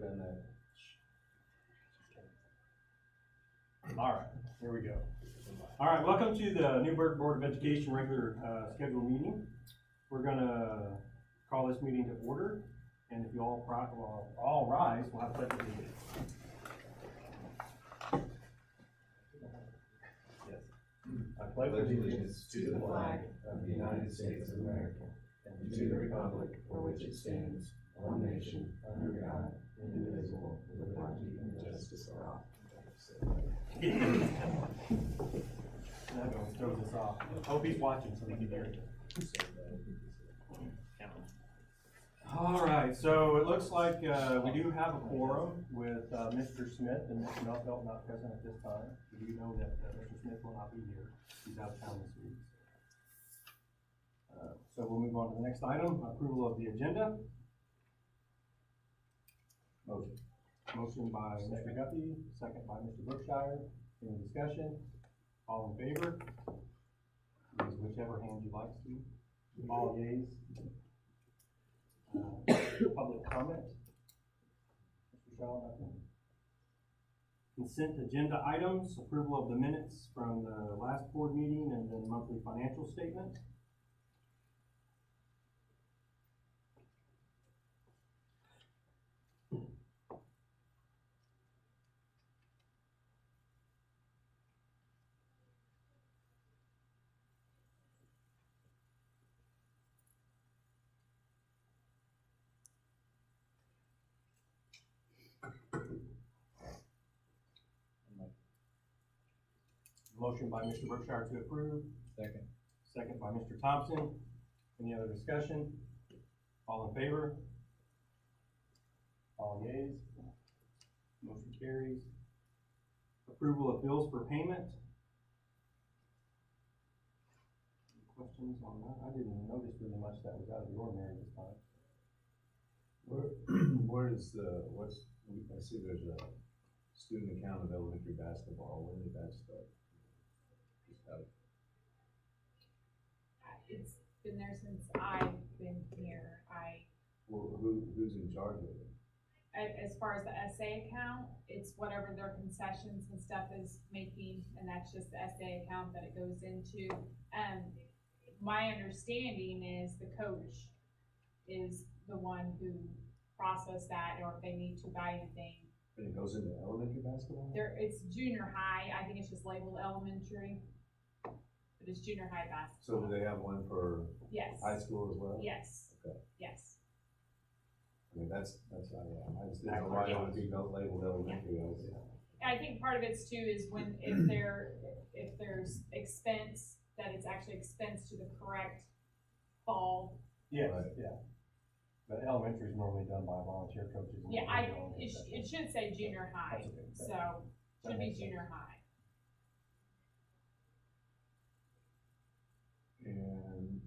done that. All right, here we go. All right, welcome to the Newburgh Board of Education regular scheduled meeting. We're gonna call this meeting to order, and if you all rise, we'll have pledge of allegiance. Yes. I pledge allegiance to the flag of the United States of America and to the republic for which it stands, one nation, under God, indivisible, with liberty and justice for all. That always throws us off. Hope he's watching so he can hear it. All right, so it looks like we do have a quorum with Mr. Smith and Mr. Melfelt not present at this time. We do know that Mr. Smith will not be here. He's out of town this week. So we'll move on to the next item, approval of the agenda. Motion by Mr. Guppy, second by Mr. Brookshire. Any discussion? All in favor? Use whichever hand you like, Steve. All yeas. Public comment? Mr. Shaw, nothing. Consent agenda items, approval of the minutes from the last board meeting and then monthly financial statement. Motion by Mr. Brookshire to approve. Second. Second by Mr. Thompson. Any other discussion? All in favor? All yeas? Motion carries. Approval of bills for payment. Any questions on that? I didn't notice really much that was out of the ordinary this time. Where is I see there's a student account of elementary basketball. When did that start? It's been there since I've been here. Who's in charge of it? As far as the SA account, it's whatever their concessions and stuff is making, and that's just the SA account that it goes into. My understanding is the coach is the one who processed that, or if they need to buy anything. And it goes into elementary basketball? It's junior high. I think it's just labeled elementary, but it's junior high basketball. So do they have one for Yes. high school as well? Yes. Okay. Yes. I mean, that's how I just didn't know why it would be labeled elementary. I think part of it's too is when, if there's expense, that it's actually expense to the correct fall. Yes, Right. yeah. But elementary is normally done by volunteer coaches. and Yeah, individual it concessions. should say junior high, That's okay. so, That should be makes sense. junior high. And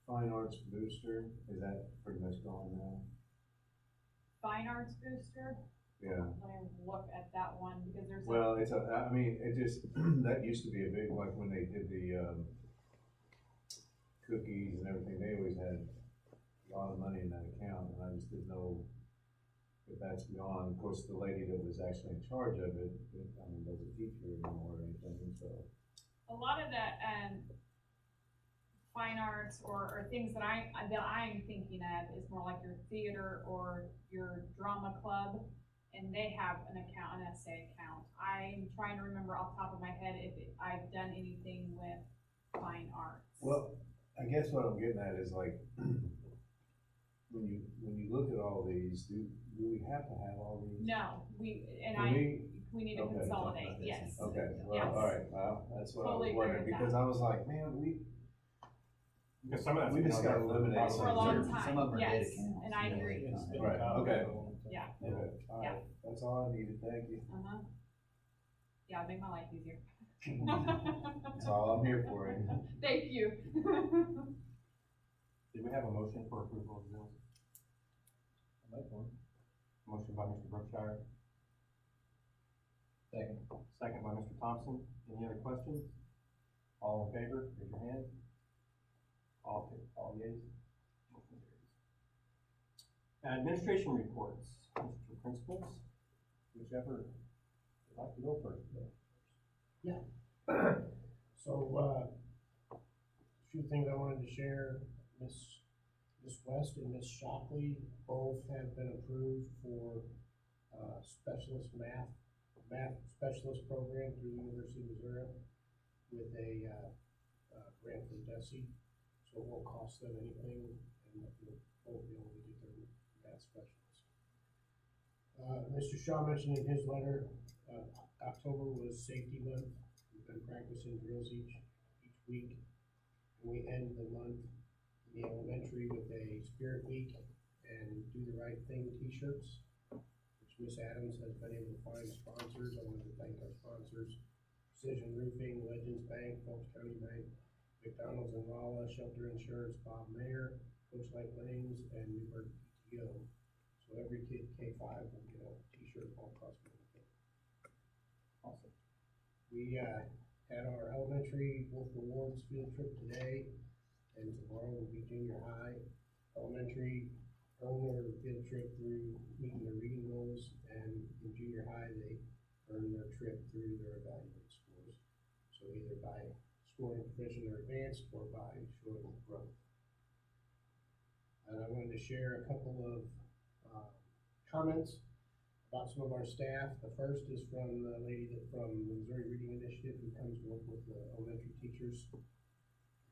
Fine Arts Booster, is that pretty much gone now? Fine Arts Booster, Yeah. let me look at that one, because there's. Well, I mean, it just, that used to be a big, like when they did the, cookies and everything, they always had a lot of money in that account, and I just didn't know if that's gone. Of course, the lady that was actually in charge of it, doesn't teach her anymore or anything, so. A lot of that, fine arts or things that I'm thinking of is more like your theater or your drama club, and they have an account, an SA account. I'm trying to remember off the top of my head if I've done anything with fine arts. Well, I guess what I'm getting at is like, when you look at all these, do we have to have all these? No, we need to Okay. consolidate, yes. Okay, well, Yes. all right, well, that's what Totally I agree was wondering, with because that. I was like, man, Because some of that's We been just on there gotta for eliminate probably For a long years. time, Some of them are dead yes, accounts. and I agree. Right, okay. Yeah. Okay, all right, that's all I needed, thank you. Uh-huh. Yeah, it'd make my life easier. That's all I'm here for. Thank you. Did we have a motion for approval of the bills? Motion by Mr. Brookshire, Second. second by Mr. Thompson. Any other questions? All in favor, raise your hand. All yeas. Motion carries. Administration reports, Mr. Principals, whichever would like to go first today. So, a few things I wanted to share. Miss West and Miss Shockley both have been approved for, specialist math specialist program through the University of Missouri with a, grant from DESE. So it won't cost them anything, and they'll both be able to get their math specialist. Mr. Shaw mentioned in his letter, October was safety month. We've been practicing drills each week. And we end the month in the elementary with a spirit week and do the right thing t-shirts, which Miss Adams has been able to find sponsors. I wanted to thank our sponsors: Precision Roofing, Legends Bank, Phelps County Bank, McDonald's and Rolla, Shelter Insurance, Bob Mayer, Coach Light Lanes, and Newburgh PTO. So every kid K-5 will get a t-shirt all across the board. Awesome. We, had our elementary Wolf Rewards field trip today, and tomorrow will be junior high. Elementary earn their field trip through meeting their reading goals, and in junior high, they earn their trip through their evaluate scores. So either by scoring proficient or advanced, or by showing growth. And I wanted to share a couple of comments about some of our staff. The first is from the lady from the Missouri Reading Initiative who comes to work with the elementary teachers.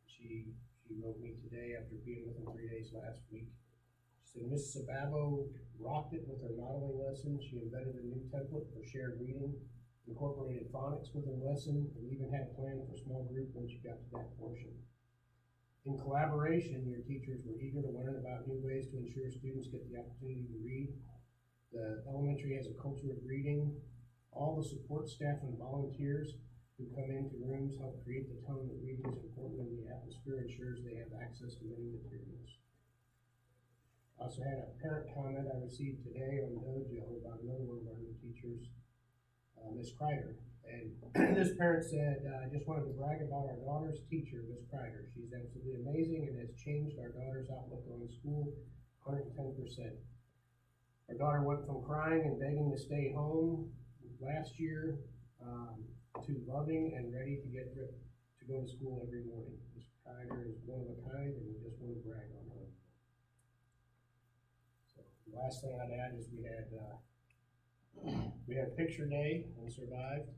She wrote me today after being with them 3 days last week. She said, Mrs. Sababo rocked it with her modeling lesson. She embedded a new template for shared reading, incorporated phonics with her lesson, and even had a plan for small group when she got to that portion. In collaboration, your teachers were eager to learn about new ways to ensure students get the opportunity to read. The elementary has a culture of reading. All the support staff and volunteers who come into rooms help create the tone that reading is important, and the atmosphere ensures they have access to many materials. I also had a parent comment I received today on Dojo about another one of our new teachers, Miss Kreider. And this parent said, I just wanted to brag about our daughter's teacher, Miss Kreider. She's absolutely amazing and has changed our daughter's outlook on school 110%. Our daughter went from crying and begging to stay home last year to loving and ready to go to school every morning. Miss Kreider is one of a kind, and we just want to brag on her. So the last thing I'd add is we had picture day and survived,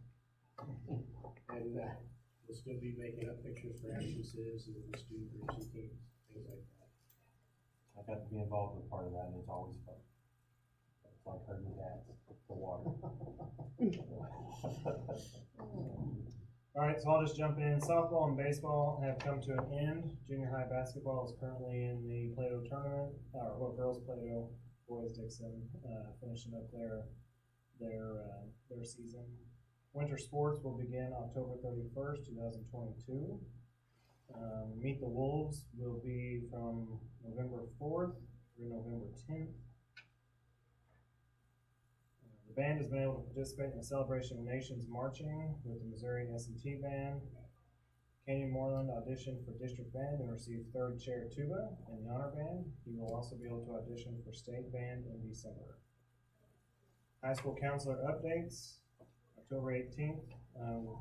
and we'll still be making up pictures for absences and student groups and things like that. I got to be involved with part of that, and it's always fun. It's like herding cats for water. All right, so I'll just jump in. Softball and baseball have come to an end. Junior high basketball is currently in the Plato tournament, girls Plato, boys Dixon, finishing up their season. Winter sports will begin October 31st, 2022. Meet the Wolves will be from November 4th through November 10th. The band has been able to participate in the Celebration of Nations marching with the Missouri S&T Band. Kenyon Moreland auditioned for district band and received third chair tuba in the honor band. He will also be able to audition for state band in December. High school counselor updates. October 18th,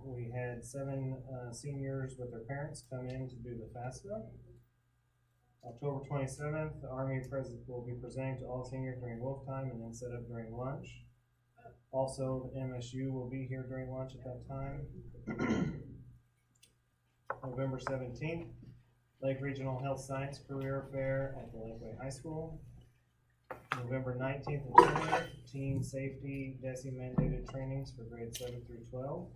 we had 7 seniors with their parents come in to do the FAFSA. October 27th, the Army will be presenting to all seniors during wolf time and then set up during lunch. Also, the MSU will be here during lunch at that time. November 17th, Lake Regional Health Science Career Fair at the Lakeway High School. November 19th and 20th, Team Safety DESE mandated trainings for grades 7 through 12.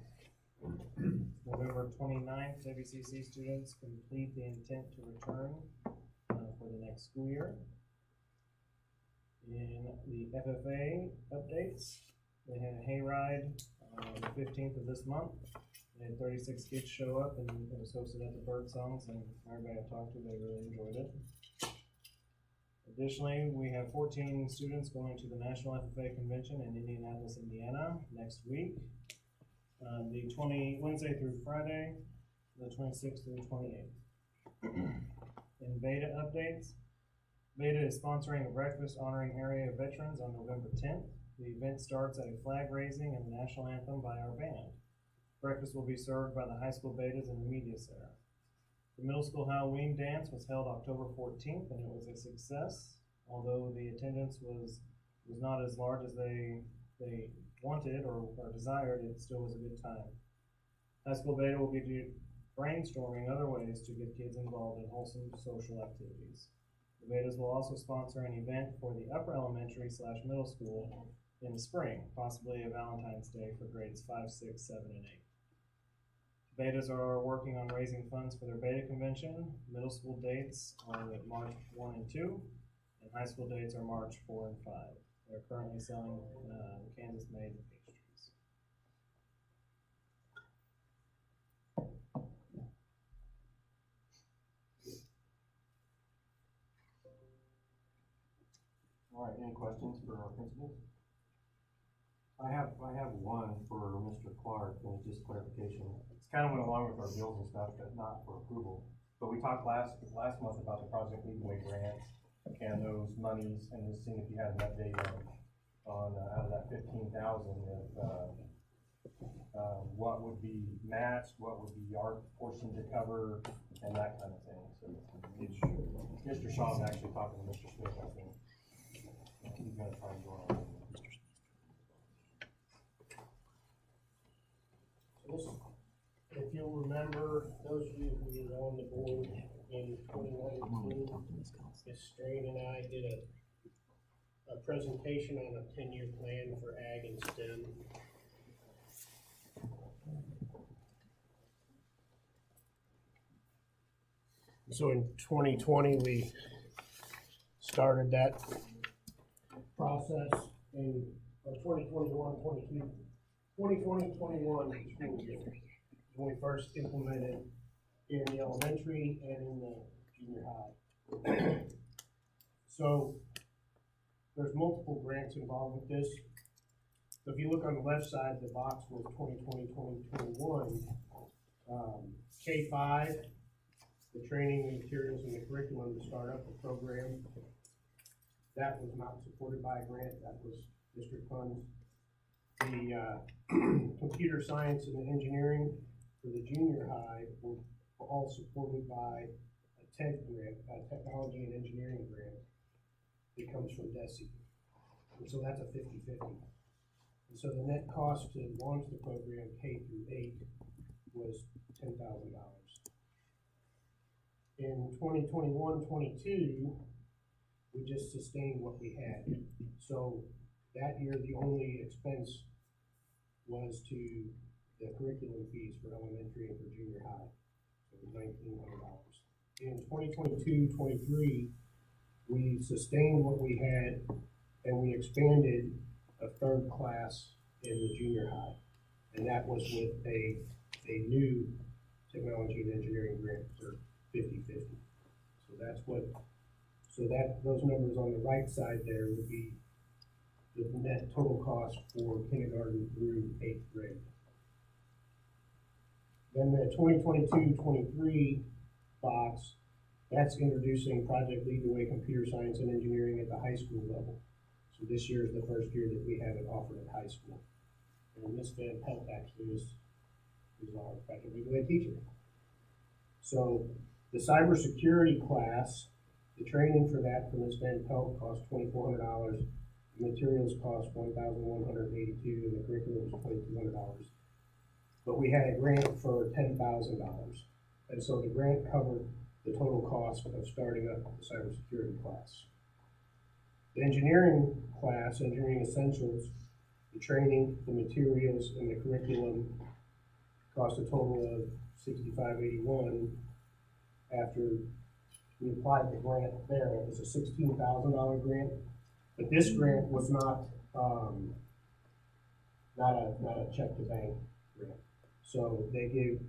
November 29th, WCC students complete the intent to return for the next school year. In the FFA updates, they had a hayride on the 15th of this month. They had 36 kids show up, and it was hosted at the Bird Songs, and everybody I talked to, they really enjoyed it. Additionally, we have 14 students going to the National FFA Convention in Indianapolis, Indiana next week. Wednesday through Friday, the 26th through the 28th. In beta updates, Beta is sponsoring a breakfast honoring area veterans on November 10th. The event starts at a flag raising and the national anthem by our band. Breakfast will be served by the high school betas in the media center. The middle school Halloween dance was held October 14th and it was a success. Although the attendance was not as large as they wanted or desired, it still was a good time. High school beta will be brainstorming other ways to get kids involved in wholesome social activities. The betas will also sponsor an event for the upper elementary / middle school in the spring, possibly a Valentine's Day for grades 5, 6, 7, and 8. Betas are working on raising funds for their beta convention. Middle school dates are March 1 and 2, and high school dates are March 4 and 5. They're currently selling Kansas-made pastries. All right, any questions for our principals? I have one for Mr. Clark, and it's just clarification. It's kind of went along with our bills and stuff, but not for approval. But we talked last month about the Project Leadway grants and those monies, and just seeing if you had an update on out of that 15,000, what would be matched, what would be our portion to cover, and that kind of thing. So Mr. Shaw's actually talking to Mr. Smith, I think. He's gonna try and go on. If you'll remember, those of you who were on the board in 2019, Ms. Strain and I did a presentation on a 10-year plan for ag and STEM. So in 2020, we started that process in 2021 school year, when we first implemented in the elementary and in the junior high. So there's multiple grants involved with this. So if you look on the left side, the box was 2020, 2021. K-5, the training, the materials, and the curriculum to start up the program. That was not supported by a grant, that was district funds. The computer science and the engineering for the junior high were all supported by a TED grant, a technology and engineering grant that comes from DESE. And so that's a 50-50. And so the net cost to launch the program K through 8 was $10,000. In 2021-22, we just sustained what we had. So that year, the only expense was to the curriculum fees for elementary and for junior high. So it was $1,900. In 2022-23, we sustained what we had and we expanded a third class in the junior high. And that was with a new technology and engineering grant for 50-50. So those numbers on the right side there would be the net total cost for kindergarten through 8th grade. Then the 2022-23 box, that's introducing Project Lead the Way Computer Science and Engineering at the high school level. So this year is the first year that we have it offered at high school. And Ms. Van Pelt actually is our Project Lead the Way teacher. So the cybersecurity class, the training for that for Ms. Van Pelt cost $2,400. The materials cost $1,182, and the curriculum was $2,200. But we had a grant for $10,000. And so the grant covered the total cost of starting up the cybersecurity class. The engineering class, Engineering Essentials, the training, the materials, and the curriculum cost a total of $6,581. After we applied the grant there, it was a $16,000 grant, but this grant was not a check to bank grant. So they gave,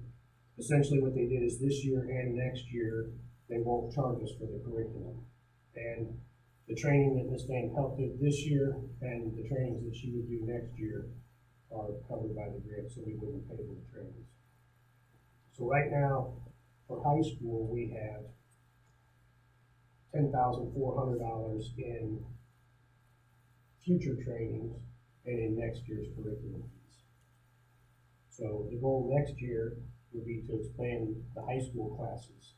essentially what they did is this year and next year, they won't charge us for the curriculum. And the training that Ms. Van Pelt did this year and the trainings that she would do next year are covered by the grant, so we wouldn't pay for the trainings. So right now, for high school, we have $10,400 in future trainings and in next year's curriculum fees. So the goal next year would be to expand the high school classes,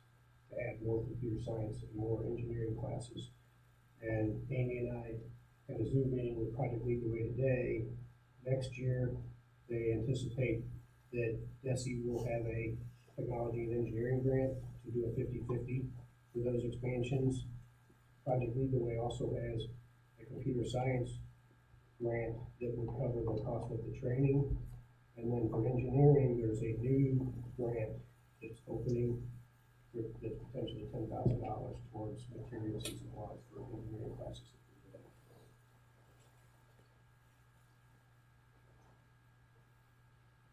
to add more computer science and more engineering classes. And Amy and I had a Zoom meeting with Project Lead the Way today. Next year, they anticipate that DESI will have a technology and engineering grant to do a 50-50 for those expansions. Project Lead the Way also has a computer science grant that would cover the cost of the training. And then for engineering, there's a new grant that's opening that's potentially $10,000 towards materials and supplies for engineering classes.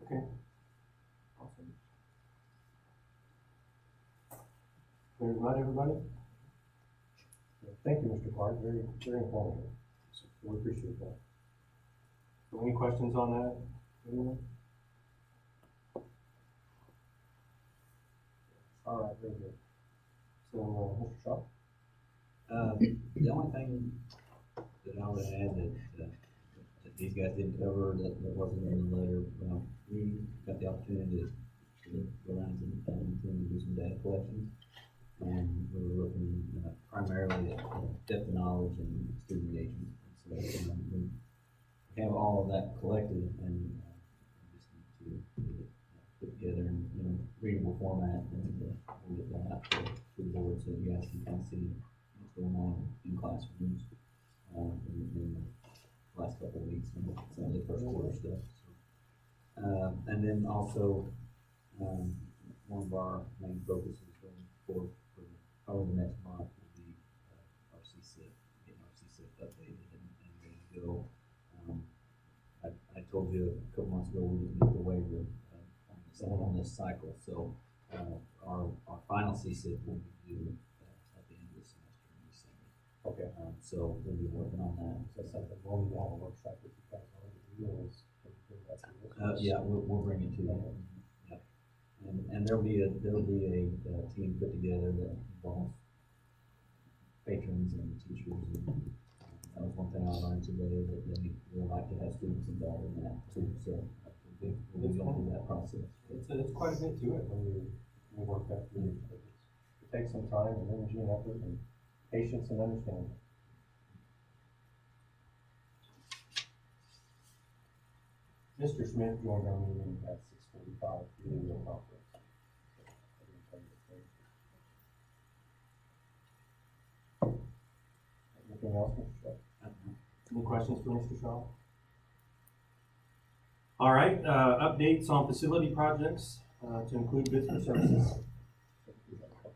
Okay. Awesome. Clear as mud, everybody? Thank you, Mr. Clark, very, very informative. We appreciate that. So any questions on that? Anyone? All right, very good. So, Mr. Shaw? The only thing that I would add that these guys didn't cover that wasn't in the letter, we got the opportunity to go around and do some data collection. And we were looking primarily at depth of knowledge and student engagement. So we have all of that collected and just need to get it put together in readable format, and we'll get that out to the board so you guys can kind of see what's going on in classrooms in the last couple of weeks and some of the first quarter stuff. So, and then also one of our main focuses going forward for probably the next month will be our CSIP, getting our CSIP updated and ready to go. I told you a couple months ago we didn't get the waiver on this cycle, so our final CSIP will be due at the end of the semester in December. Okay. So we'll be working on that. So something we'll need to have a workshop with you guys on it. Yeah, we'll bring it to you. Yep. And there'll be a team put together that involves patrons and teachers, and that was one thing I learned today, that they would like to have students involved in that too. So we'll be going through that process. It's quite a bit to it when you work that through. It takes some time and energy and effort and patience and understanding. Mr. Smith joined our meeting at 6:45 for the video conference. Anything else, Mr. Shaw? Any questions for Mr. Shaw? All right, updates on facility projects, to include bids for services.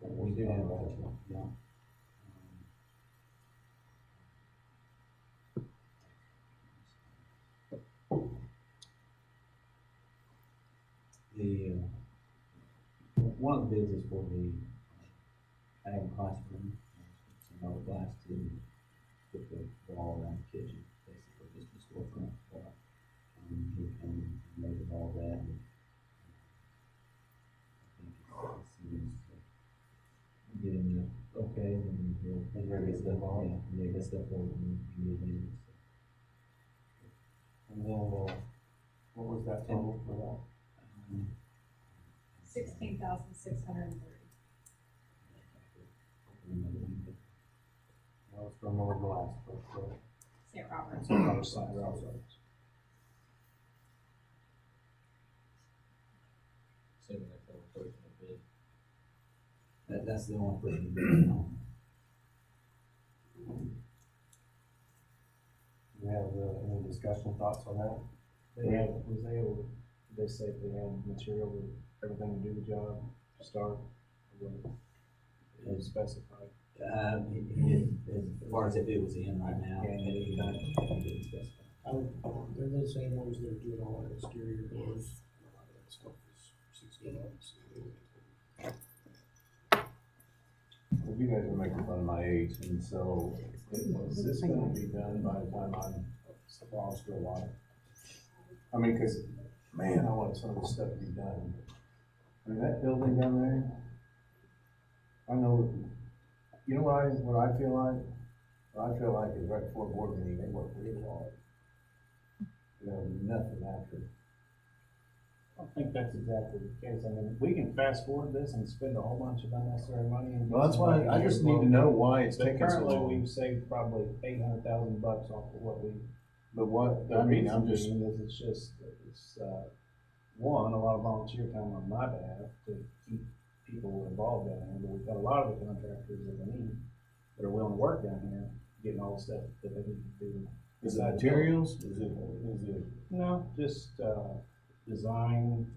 We do have that, yeah. One of the bids is for the ag classroom, some other glass to put the wall around the kitchen, basically just a storefront wall. We can measure all that. And I think it seems getting the okay, then we'll get stuff on. Yeah, get stuff over and get it in. And then, what was that total for that? 16,630. That was from Northern Glass, for St. Robert. some other side also. That's the only person who does know. Do you have any discussion thoughts on that? They say they had material with everything to do the job to start, As specified. as far as if it was in right now, he didn't specify. They're the same ones that are doing all our exterior doors. A lot of that stuff is 16 months. Well, you guys are making fun of my age, and so is this gonna be done by the time I'm supposed to alive? I mean, cause man, I want some of this stuff to be done. I mean, that building down there, I know You know what I feel like? What I feel like is right before board meeting, they work really hard. Nothing after. I don't think that's exactly the case. I mean, we can fast forward this and spend a whole bunch of unnecessary money. And Well, that's why, I just need to know why it's But taking so currently, long. we've saved probably $800,000 off of what we. But what, The I mean, reason I'm just, being is it's one, a lot of volunteer time on my behalf to keep people involved down here, but we've got a lot of the contractors that we need that are willing to work down here, getting all the stuff that they need to do. is it materials? Is it, No, just, design,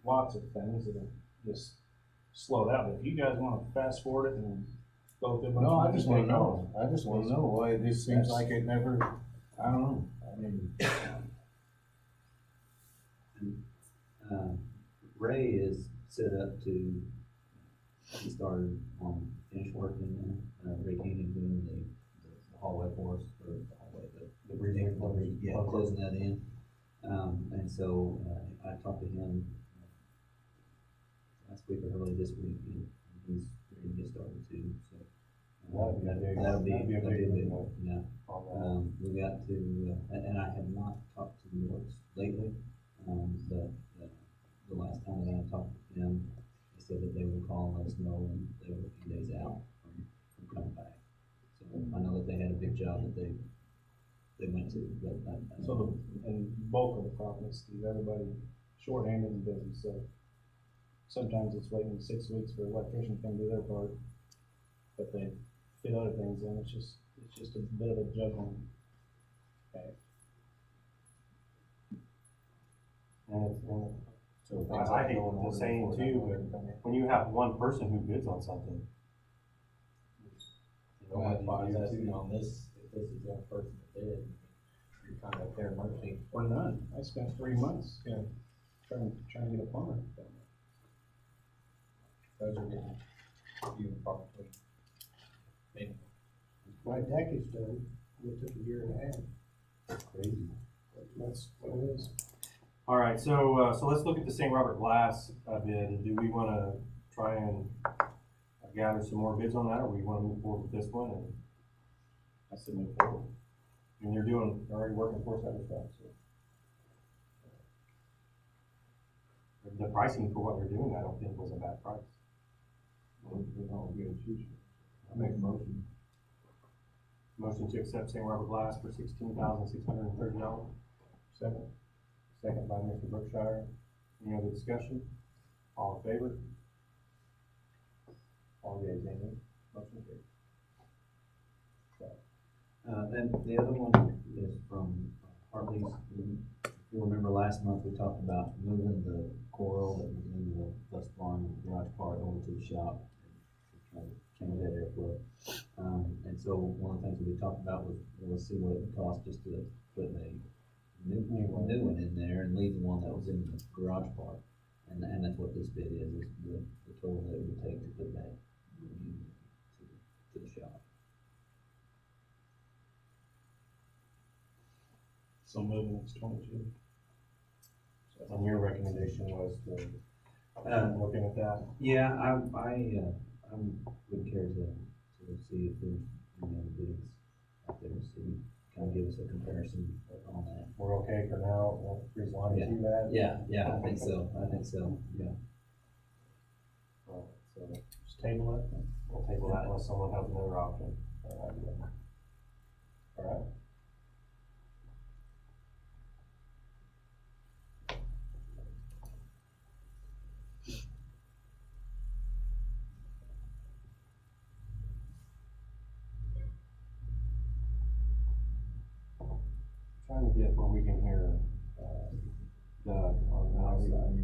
lots of things that are just slowed out. But if you guys wanna fast forward it and go through. a bunch no, of I just money, wanna know. I just wanna know why it just seems like it never, I don't know. I mean, Ray is set up to, he started on finish working, Ray Canyon doing the hallway for us, or the hallway, the bridge, yeah, closing that in. And so, I talked to him last week or early this week, and he's ready to get started too, so. That'll be a big one, yeah. We got to, and I have not talked to Morris lately, but, the last time that I talked to him, he said that they will call and let us know when they were a few days out from coming back. So I know that they had a big job that they went to, but So and bulk of the problem is, Steve, everybody shorthanded in business, so sometimes it's waiting 6 weeks for electrician to come do their part, but they fit other things in, it's just a bit of a juggling act. so things I like hate going the on saying before too, that. but when you have one person who bids on something. You know, That's why I was you do asking too. on this, if this is the only person that did, you're kind of at their mercy. Or none, I spent 3 months, trying to get a plumber down there. Those are getting few and far between. Maybe. My deck is done, it took a year and a half. Crazy. That's what it is. All right, so let's look at the St. Robert Glass bid. Do we wanna try and gather some more bids on that, or we wanna move forward with this one? And I said move forward. and you're already working for us other stuff, so. The pricing for what they're doing, I don't think was a bad price. We're gonna get a future. I make a motion. Motion to accept St. Robert Glass for $16,630. Second. Second by Mr. Brookshire. Any other discussion? All in favor? All yeas, any? Motion carried. And the other one is from Hartley's. If you remember last month, we talked about moving the coil that was in the bus barn garage part over to the shop. Trying to change that airflow. And so one of the things that we talked about was, let's see what it would cost just to put a new one in there and leave the one that was in the garage part. And that's what this bid is the total that it would take to put that new to the shop. So moving it's 22. And your recommendation was to, looking at that? Yeah, I would care to see if there's any other bids out there, see, kind of give us a comparison on that. We're okay for now, won't freeze line too bad? Yeah, I think so, yeah. So just table it, we'll table that unless someone has another option. All right. Trying to get where we can hear, Doug on the outside.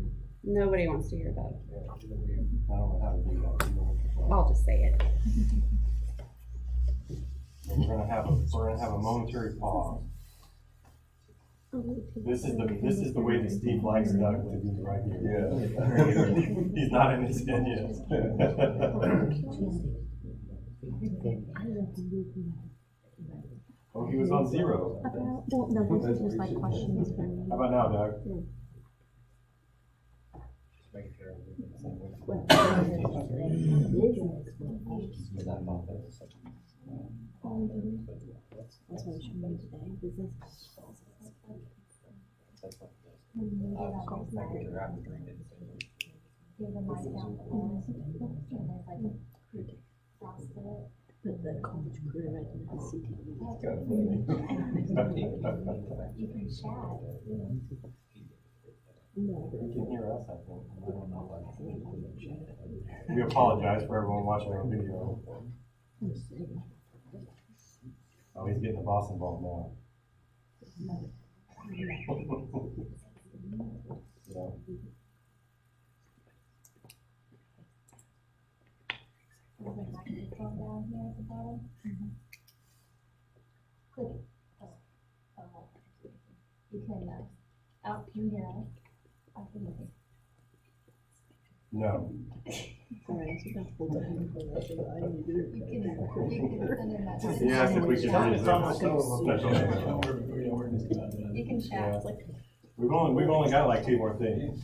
Nobody wants to hear that. I don't know how to do that. You know what you're saying. I'll just say it. So we're gonna have a momentary pause. This is the way that Steve likes Doug to be right here. Yeah. He's not in his head yet. Oh, he was on zero. Well, no, this is just like questions for me. How about now, Doug? Just making sure everything's the same way. Well, Is that about that? that's what we should do today, business. But the college career readiness, CTE. You can chat. No. You can hear us, I think. I don't know if I can include the chat. We apologize for everyone watching our video. Oh, he's getting the boss involved now. Yeah. Down here at the bottom. Click it. Oh. You can, can you hear us? I can hear you. No. Sorry, I forgot to hold the hand for that, but I need to do it. You can send in that. He asked if we could use the special name. You can chat. Yeah. We've only got like 2 more things.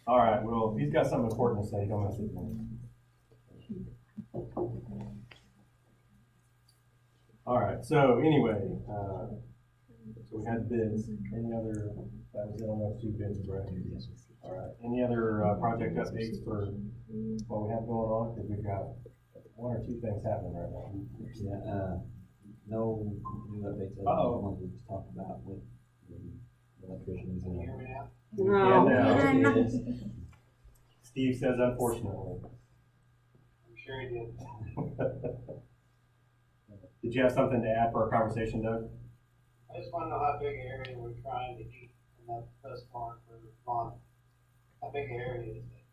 All right, well, if he's got something important to say, don't mess with him. All right, so anyway, so we had bids. Any other, that was it on those 2 bids, right? All right, any other project updates for what we have going on? Because we've got 1 or 2 things happening right now. Yeah, no new updates. Uh-oh. The ones we just talked about with the electricians and. Yeah, no. It is. Steve says unfortunately. I'm sure he did. Did you have something to add for our conversation, Doug? I just wanna know how big an area we're trying to keep in that bus barn for lawn. How big an area is it?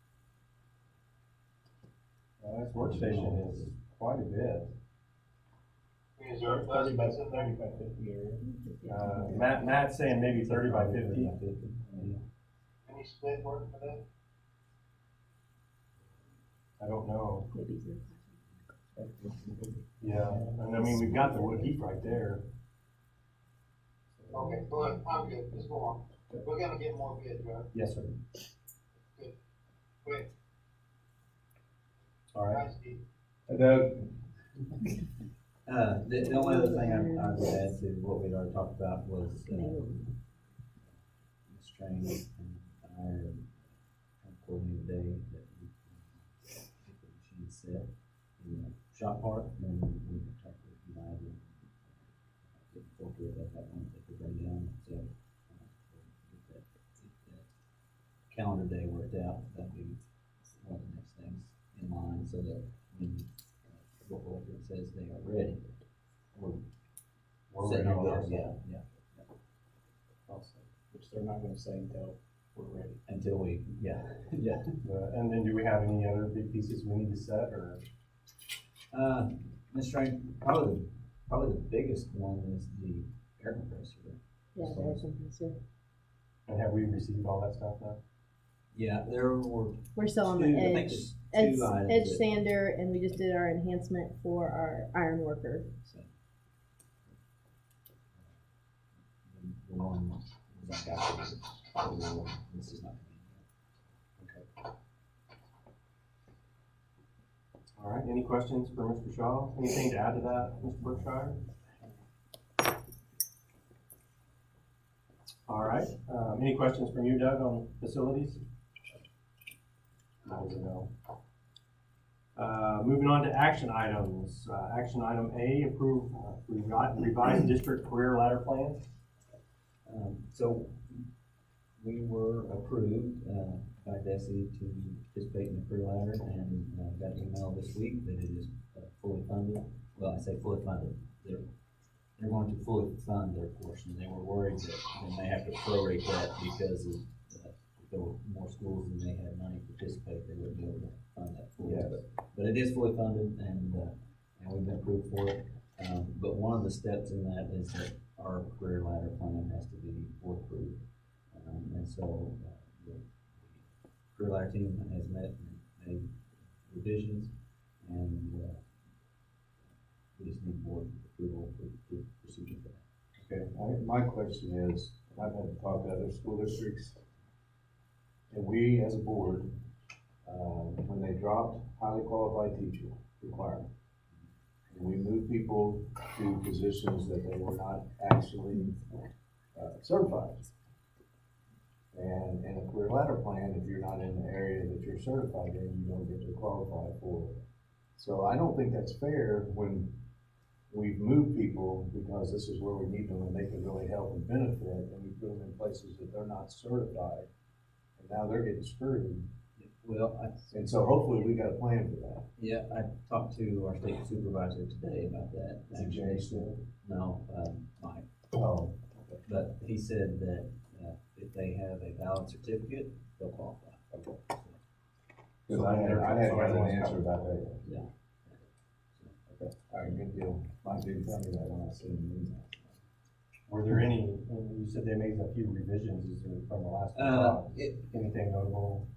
This workstation is quite a bit. I mean, is there a bus that's in there? Matt's saying maybe 30 by 50. Any split work for that? I don't know. Maybe zero. Yeah, and I mean, we've got the wood heap right there. Okay, good, I'm good, let's go on. We're gonna get more bids, right? Yes, sir. Quick, All right. nice deal. The only other thing I would add to what we'd already talked about was, Ms. Train and I are coordinating today that we get the machine set in the shop part, and we can talk to United. Get full to it at that point, if they're down, so, get that calendar day worked out, that'd be one of the next things in line, so that when what it says they are ready. We're ready setting our on our goals, yeah. Which they're not gonna say until we're ready. Until we, yeah. And then do we have any other big pieces we need to set or? Ms. Strang, probably the biggest one is the air compressor. Yeah, there's something, so. And have we received all that stuff now? Yeah, there were We're still on the two, I think edge, there's two items. edge that- sander, and we just did our enhancement for our iron worker. so, the one was I got, this is not coming All right, any questions for Mr. Shaw? Anything to add to that, Mr. Berkshire? All right, any questions from you, Doug, on facilities? That was a no. Moving on to action items. Action item A, approve revised district career ladder plan. So, we were approved, by DESI to participate in the career ladder, and, got an email this week that it is fully funded. Well, I say fully funded, they're going to fully fund their portion. They were worried that they may have to prorate that because of, if there were more schools than they had money to participate, they wouldn't be able to fund that fully. Yes. But it is fully funded, and we've been approved for it. But one of the steps in that is that our career ladder plan has to be board approved. And so, the career ladder team has met and made revisions, and we just need board approval approval for procedure for that. Okay, my question is, I've had to talk to other school districts, and we, as a board, when they dropped highly qualified teacher requirement, and we moved people to positions that they were not actually certified. And in a career ladder plan, if you're not in the area that you're certified in, you don't get to qualify for it. So I don't think that's fair when we've moved people, because this is where we need them and they can really help and benefit, and we put them in places that they're not certified, and now they're getting screwed. Well, And so hopefully we got a plan for that. yeah, I talked to our state supervisor today about that. Is it Jay still? No, Mike. Oh. But he said that, if they have a valid certificate, they'll qualify. Because I hadn't got an answer about that yet. Yeah. Okay, all right, good deal. Mike didn't tell me that when I sent him an email. Were there any, you said they made a few revisions, is there from the last one? Anything notable?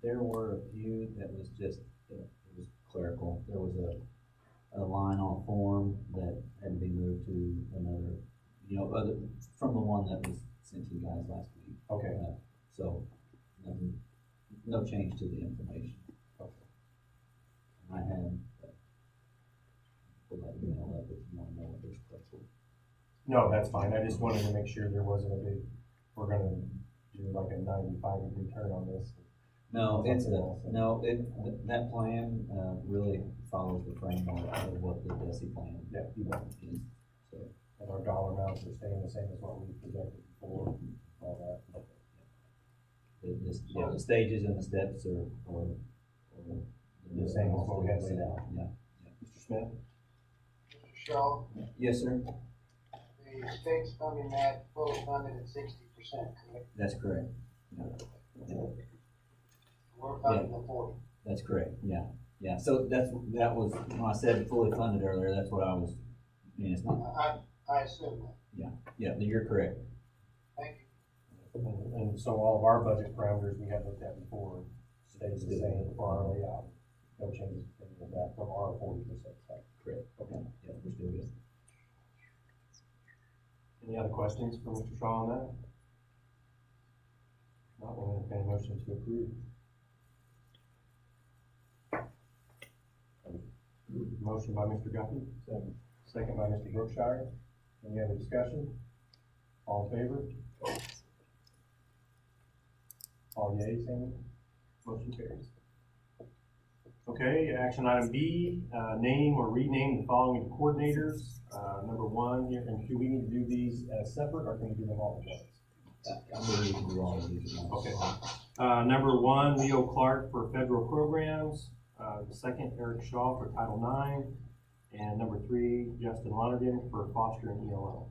There were a few that was just, it was clerical. There was a line on a form that had to be moved to another, from the one that was sent to you guys last week. Okay. So, no change to the information. Okay. I had, pull that email up if you want to know what there's correctly. No, that's fine, I just wanted to make sure there wasn't a big, we're gonna do like a 95-degree turn on this. No, Something else. that plan, really follows the framework of what the DESI plan Yeah. is. So, And our dollar amounts are staying the same as what we projected before, all that. the stages and the steps are The same as what we had laid out. Yeah. Mr. Smith? Mr. Shaw, Yes, sir, the state's funding that fully funded at 60%, correct? that's correct. We're funding the 40. That's correct, yeah. So that was, when I said fully funded earlier, that's what I was, it's not, I assume that. yeah, you're correct. Thank you. And so all of our budget parameters we had looked at before stays the same for our layout. No changes in that from our 40% side. Correct. Okay, yeah, we're still good. Any other questions for Mr. Shaw on that? Not, we'll entertain a motion to approve. Motion by Mr. Guffey. Second by Mr. Brookshire. Any other discussion? All in favor? All yeas, Amy? Motion carries. Okay, action item B, name or rename the following coordinators. Number one here, and do we need to do these as separate or can we do them all at once? I believe we can do all of these at once. Okay. Number one, Leo Clark for federal programs. The second, Eric Shaw for Title IX. And number three, Justin Lonergan for foster and ELO.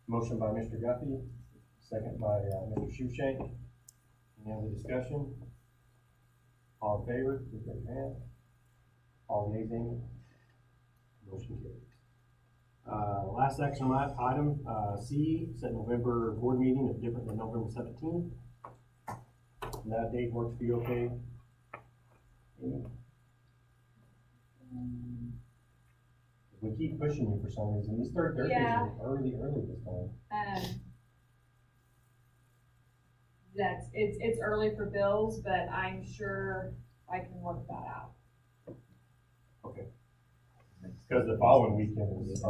Motion by Mr. Guffey, second by Mr. Shushank. Any other discussion? All in favor, please raise your hand. All yeas, Amy? Motion carries. Last action item, C, set November board meeting is different than November 17th. And that date works for you, okay? Amy? We keep pushing you for some reason. These third Thursdays Yeah. are early this time. It's early for bills, but I'm sure I can work that out. Okay. Because the following weekend is.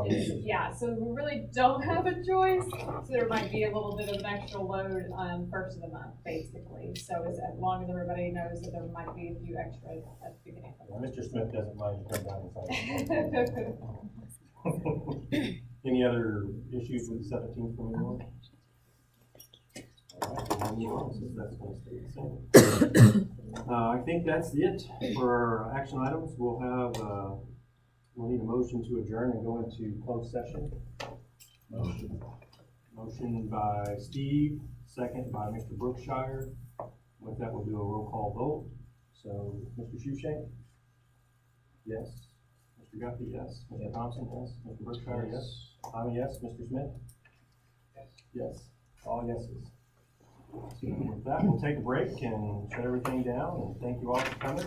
Yeah, so we really don't have a choice, so there might be a little bit of an extra load on first of the month, basically. So as long as everybody knows that there might be a few extra at the beginning of the month. Mr. Smith doesn't mind you come down and sign. Any other issues with the 17th from anyone? All right, we'll move on, since that's going to stay the same. I think that's it for our action items. We'll have, we'll need a motion to adjourn and go into closed session. Motion by Steve, second by Mr. Brookshire. With that, we'll do a roll call vote. So, Mr. Shushank? Yes. Mr. Guffey, yes. Mr. Thompson, yes. Mr. Brookshire, yes. I'm a yes. Mr. Smith? Yes. Yes. All yeses. So with that, we'll take a break and shut everything down, and thank you all for coming.